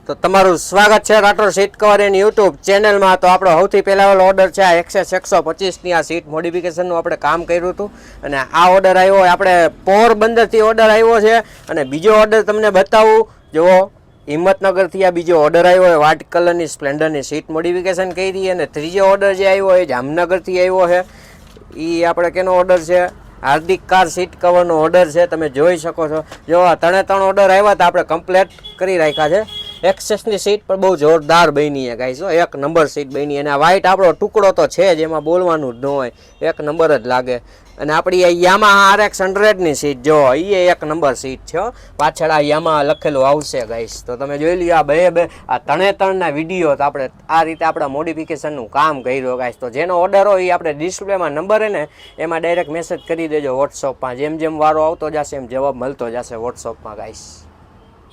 તો તમારું સ્વાગત છે રાઠોડ સીટ કવર એની યુટ્યુબ ચેનલમાં। તો આપણો સૌથી પહેલા વાળો ઓર્ડર છે આ એક્સેસ 125ની આ સીટ મોડિફિકેશનનું આપણે કામ કર્યું હતું અને આ ઓર્ડર આવ્યો આપણે પોરબંદરથી ઓર્ડર આવ્યો છે। અને બીજો ઓર્ડર તમને બતાવું, જો હિંમતનગરથી આ બીજો ઓર્ડર આવ્યો હોય વ્હાઇટ કલરની સ્પ્લેન્ડરની સીટ મોડિફિકેશન કરી। અને ત્રીજો ઓર્ડર જે આવ્યો એ જામનગરથી આવ્યો છે, એ આપણે કેનો ઓર્ડર છે? હાર્દિક કાર સીટ કવરનો ઓર્ડર છે। તમે જોઈ શકો છો, જો આ ત્રણ ઓર્ડર આવ્યા હતા આપણે કમ્પ્લીટ કરી રાખ્યા છે। એક્સેસની સીટ પણ બહુ જોરદાર બની છે ગાઈસ, એક નંબર સીટ બની। અને આ વ્હાઇટ આપણો ટુકડો તો છે જ, એમાં બોલવાનું જ ન હોય, એક નંબર જ લાગે। અને આપણી આ યામાહા RX 100ની સીટ જો એ એક નંબર સીટ છે, પાછળ આ યામાહા લખેલું આવશે ગાઈસ। તો તમે જોઈ લ્યો આ બે આ ત્રણના વિડીયો તો આપણે આ રીતે આપણા મોડિફિકેશનનું કામ કર્યું ગાઈસ। તો જેનો ઓર્ડર હોય એ આપણે ડિસ્પ્લેમાં નંબર હે ને એમાં ડાયરેક્ટ મેસેજ કરી દેજો વોટ્સઅપમાં, જેમ જેમ વારો આવતો જશે એમ જવાબ મળતો જશે વોટ્સઅપમાં ગાઈસ।